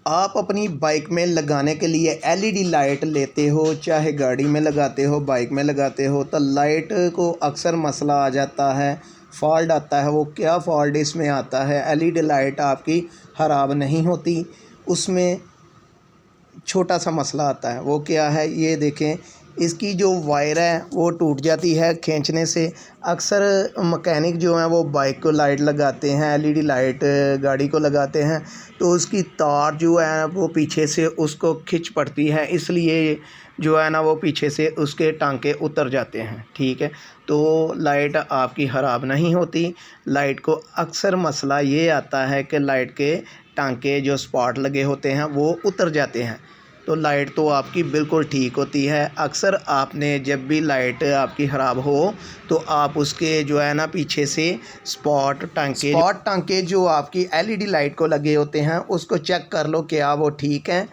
आप अपनी बाइक में लगाने के लिए एलईडी लाइट लेते हो, चाहे गाड़ी में लगाते हो, बाइक में लगाते हो, तो लाइट को अक्सर मसला आ जाता है, फ़ॉल्ट आता है। वो क्या फ़ॉल्ट इसमें आता है, एलईडी लाइट आपकी ख़राब नहीं होती, उसमें छोटा सा मसला आता है। वो क्या है, ये देखें, इसकी जो वायर है वो टूट जाती है खींचने से। अक्सर मकैनिक जो हैं वो बाइक को लाइट लगाते हैं, एलईडी लाइट गाड़ी को लगाते हैं, तो उसकी तार जो है वो पीछे से उसको खिंच पड़ती है, इसलिए जो है ना वो पीछे से उसके टांके उतर जाते हैं। ठीक है, तो लाइट आपकी ख़राब नहीं होती। लाइट को अक्सर मसला ये आता है कि लाइट के टांके जो स्पॉट लगे होते हैं वो उतर जाते हैं, तो लाइट तो आपकी बिल्कुल ठीक होती है। अक्सर आपने जब भी लाइट आपकी ख़राब हो तो आप उसके जो है ना पीछे से स्पॉट टांके जो आपकी एलईडी लाइट को लगे होते हैं उसको चेक कर लो क्या वो ठीक है।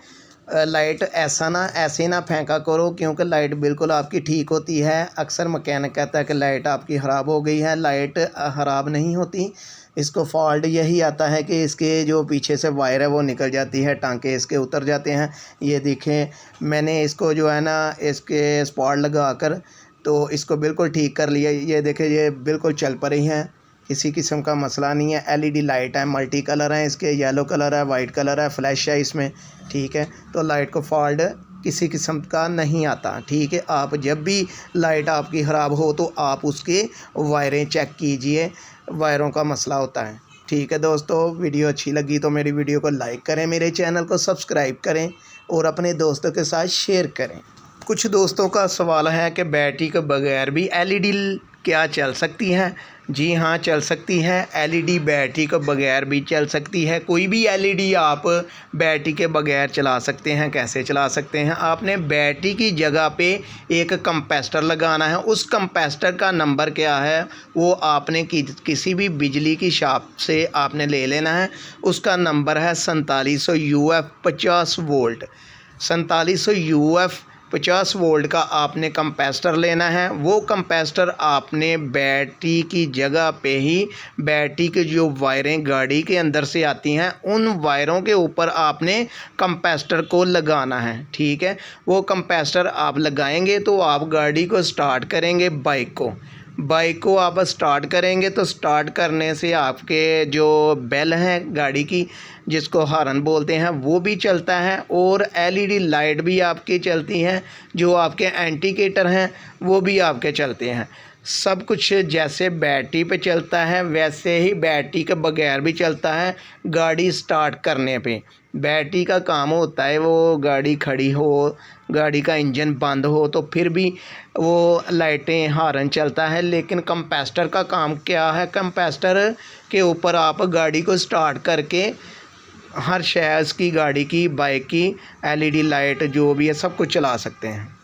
लाइट ऐसे ना फेंका करो, क्योंकि लाइट बिल्कुल आपकी ठीक होती है। अक्सर मैकेनिक कहता है कि लाइट आपकी ख़राब हो गई है, लाइट ख़राब नहीं होती। इसको फॉल्ट यही आता है कि इसके जो पीछे से वायर है वो निकल जाती है, टांके इसके उतर जाते हैं। ये देखें, मैंने इसको जो है ना इसके स्पॉट लगा कर तो इसको बिल्कुल ठीक कर लिया। ये देखें, ये बिल्कुल चल पड़ी हैं, किसी किस्म का मसला नहीं है। एलईडी लाइट है, मल्टी कलर है इसके, येलो कलर है, वाइट कलर है, फ्लैश है इसमें। ठीक है, तो लाइट को फॉल्ट किसी किस्म का नहीं आता। ठीक है, आप जब भी लाइट आपकी ख़राब हो तो आप उसके वायरें चेक कीजिए, वायरों का मसला होता है। ठीक है दोस्तों, वीडियो अच्छी लगी तो मेरी वीडियो को लाइक करें, मेरे चैनल को सब्सक्राइब करें और अपने दोस्तों के साथ शेयर करें। कुछ दोस्तों का सवाल है कि बैटरी के बगैर भी एलईडी क्या चल सकती है। जी हाँ, चल सकती है। एलईडी बैटरी के बगैर भी चल सकती है। कोई भी एलईडी आप बैटरी के बगैर चला सकते हैं। कैसे चला सकते हैं, आपने बैटरी की जगह पे एक कंपैस्टर लगाना है। उस कंपैस्टर का नंबर क्या है वो आपने किसी भी बिजली की शॉप से आपने ले लेना है। उसका नंबर है 4700 UF 50 वोल्ट। 4700 UF 50 वोल्ट का आपने कंपैस्टर लेना है। वो कंपैस्टर आपने बैटरी की जगह पे ही बैटरी के जो वायरें गाड़ी के अंदर से आती हैं उन वायरों के ऊपर आपने कंपैस्टर को लगाना है। ठीक है, वो कंपैस्टर आप लगाएंगे तो आप गाड़ी को स्टार्ट करेंगे। बाइक को आप स्टार्ट करेंगे तो स्टार्ट करने से आपके जो बेल हैं गाड़ी की, जिसको हॉर्न बोलते हैं, वो भी चलता है और एलईडी लाइट भी आपकी चलती हैं। जो आपके इंडिकेटर हैं वो भी आपके चलते हैं। सब कुछ जैसे बैटरी पे चलता है वैसे ही बैटरी के बगैर भी चलता है। गाड़ी स्टार्ट करने पे बैटरी का काम होता है, वो गाड़ी खड़ी हो, गाड़ी का इंजन बंद हो तो फिर भी वो लाइटें हॉर्न चलता है। लेकिन कंपैस्टर का काम क्या है, कंपैस्टर के ऊपर आप गाड़ी को स्टार्ट करके हर शय की गाड़ी की, बाइक की एलईडी लाइट जो भी है सब कुछ चला सकते हैं।